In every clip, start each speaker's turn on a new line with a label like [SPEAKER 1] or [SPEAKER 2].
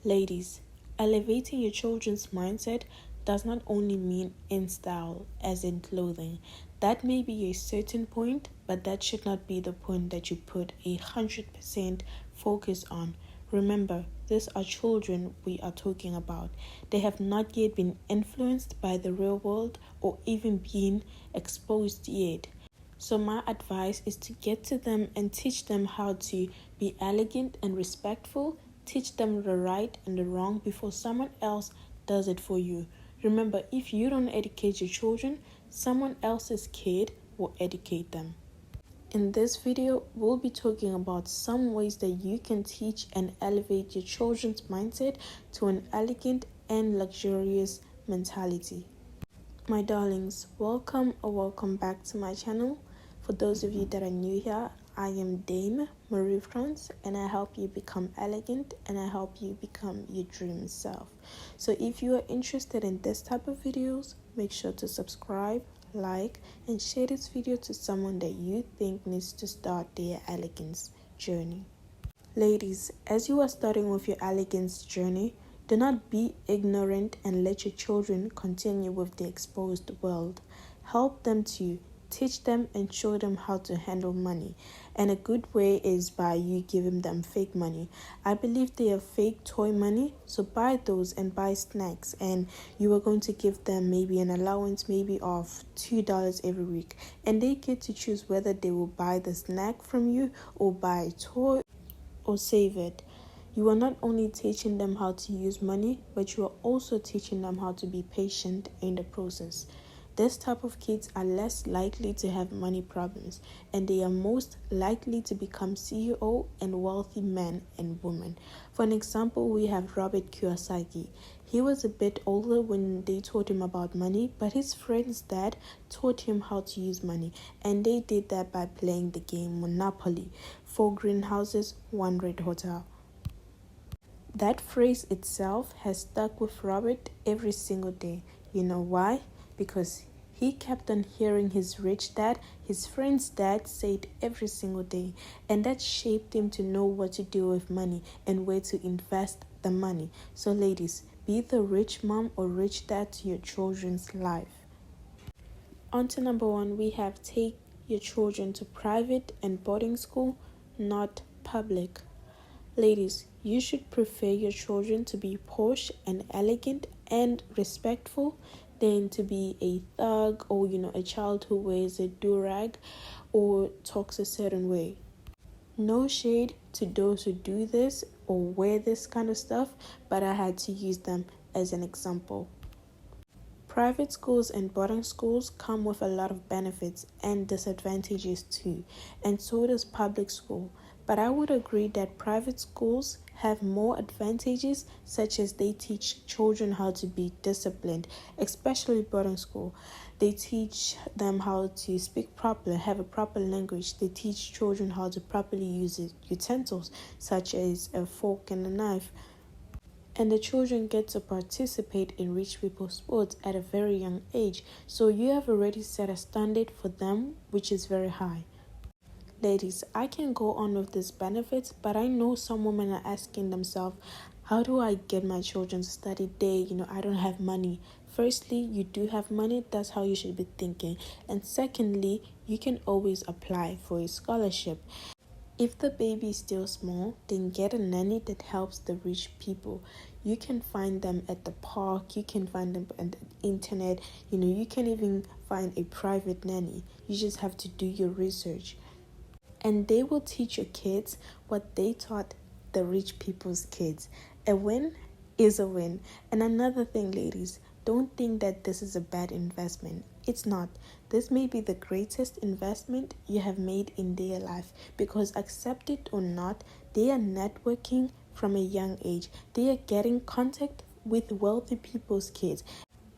[SPEAKER 1] Ladies, elevating your children's mindset does not only mean in style, as in clothing. That may be a certain point, but that should not be the point that you put 100% focus on. Remember, these are children we are talking about. They have not yet been influenced by the real world or even been exposed yet. So, my advice is to get to them and teach them how to be elegant and respectful. Teach them the right and the wrong before someone else does it for you. Remember, if you don't educate your children, someone else's kid will educate them. In this video, we'll be talking about some ways that you can teach and elevate your children's mindset to an elegant and luxurious mentality. My darlings, welcome or welcome back to my channel. For those of you that are new here, I am Dame Marie France, and I help you become elegant and I help you become your dream self. So if you are interested in this type of videos, make sure to subscribe, like, and share this video to someone that you think needs to start their elegance journey. Ladies, as you are starting with your elegance journey, do not be ignorant and let your children continue with the exposed world. Help them to teach them and show them how to handle money. And a good way is by you giving them fake money. I believe they are fake toy money, so buy those and buy snacks. And you are going to give them maybe an allowance maybe of $2 every week. And they get to choose whether they will buy the snack from you or buy a toy or save it. You are not only teaching them how to use money, but you are also teaching them how to be patient in the process. This type of kids are less likely to have money problems, and they are most likely to become CEO and wealthy men and women. For an example, we have Robert Kiyosaki. He was a bit older when they taught him about money, but his friend's dad taught him how to use money, and they did that by playing the game Monopoly. 4 greenhouses, 1 red hotel. That phrase itself has stuck with Robert every single day. You know why? Because he kept on hearing his rich dad, his friend's dad, say it every single day. And that shaped him to know what to do with money and where to invest the money. So ladies, be the rich mom or rich dad to your children's life. On to number 1, we have take your children to private and boarding school, not public. Ladies, you should prefer your children to be posh and elegant and respectful than to be a thug or, a child who wears a do-rag or talks a certain way. No shade to those who do this or wear this kind of stuff, but I had to use them as an example. Private schools and boarding schools come with a lot of benefits and disadvantages too, and so does public school. But I would agree that private schools have more advantages, such as they teach children how to be disciplined, especially boarding school. They teach them how to speak properly, have a proper language. They teach children how to properly use utensils, such as a fork and a knife. And the children get to participate in rich people's sports at a very young age. So you have already set a standard for them, which is very high. Ladies, I can go on with these benefits, but I know some women are asking themselves, how do I get my children to study there? I don't have money. Firstly, you do have money. That's how you should be thinking. And secondly, you can always apply for a scholarship. If the baby is still small, then get a nanny that helps the rich people. You can find them at the park, you can find them on the internet, you can even find a private nanny. You just have to do your research. And they will teach your kids what they taught the rich people's kids. A win is a win. And another thing, ladies, don't think that this is a bad investment. It's not. This may be the greatest investment you have made in their life, because accept it or not, they are networking from a young age. They are getting contact with wealthy people's kids.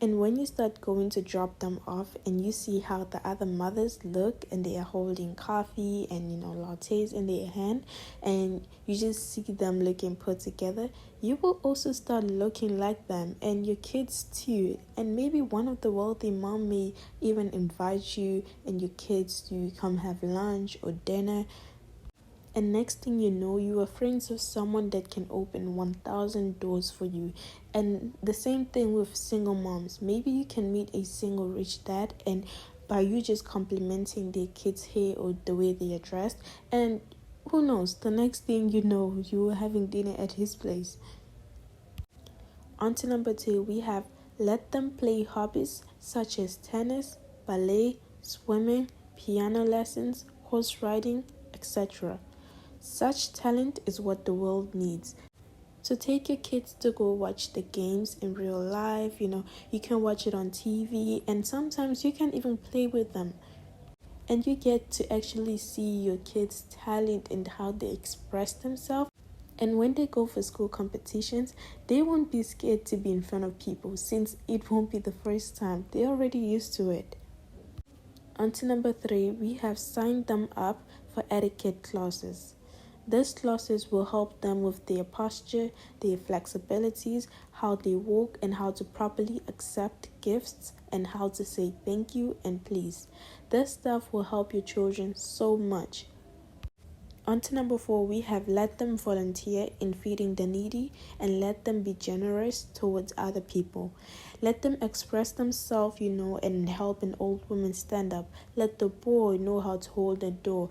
[SPEAKER 1] And when you start going to drop them off and you see how the other mothers look and they are holding coffee and lattes in their hand, and you just see them looking put together, you will also start looking like them, and your kids too. And maybe one of the wealthy mom may even invite you and your kids to come have lunch or dinner. And next thing you know, you are friends with someone that can open 1,000 doors for you. And the same thing with single moms. Maybe you can meet a single rich dad, and by you just complimenting their kids' hair or the way they are dressed, and who knows, the next thing you know, you are having dinner at his place. On to number 2, we have let them play hobbies such as tennis, ballet, swimming, piano lessons, horse riding, etc. Such talent is what the world needs. So take your kids to go watch the games in real life. You can watch it on TV, and sometimes you can even play with them. And you get to actually see your kids' talent and how they express themselves. And when they go for school competitions, they won't be scared to be in front of people since it won't be the first time. They're already used to it. On to number 3, we have signed them up for etiquette classes. These classes will help them with their posture, their flexibilities, how they walk, and how to properly accept gifts, and how to say thank you and please. This stuff will help your children so much. On to number 4, we have let them volunteer in feeding the needy and let them be generous towards other people. Let them express themselves, and help an old woman stand up. Let the boy know how to hold a door.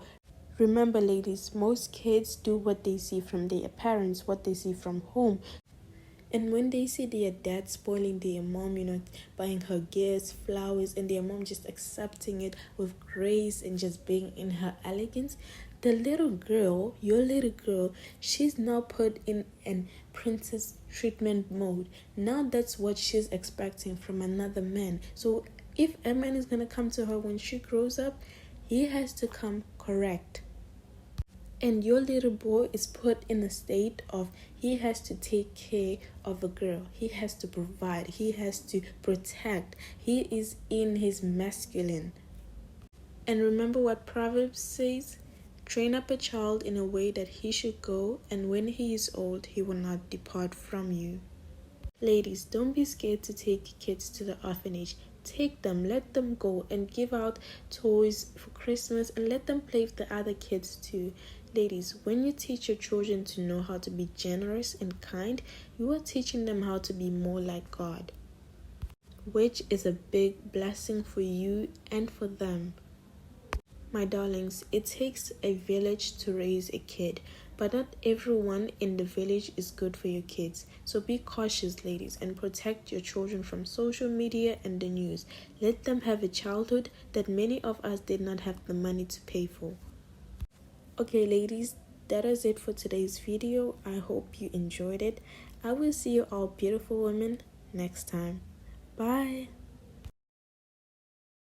[SPEAKER 1] Remember, ladies, most kids do what they see from their parents, what they see from home. And when they see their dad spoiling their mom, buying her gifts, flowers, and their mom just accepting it with grace and just being in her elegance, the little girl, your little girl, she's now put in an princess treatment mode. Now that's what she's expecting from another man. So if a man is going to come to her when she grows up, he has to come correct. And your little boy is put in a state of he has to take care of a girl. He has to provide. He has to protect. He is in his masculine. And remember what Proverbs says? Train up a child in a way that he should go, and when he is old, he will not depart from you. Ladies, don't be scared to take kids to the orphanage. Take them, let them go, and give out toys for Christmas, and let them play with the other kids too. Ladies, when you teach your children to know how to be generous and kind, you are teaching them how to be more like God, which is a big blessing for you and for them. My darlings, it takes a village to raise a kid, but not everyone in the village is good for your kids. So be cautious, ladies, and protect your children from social media and the news. Let them have a childhood that many of us did not have the money to pay for. Okay, ladies, that is it for today's video. I hope you enjoyed it. I will see you all beautiful women next time. Bye.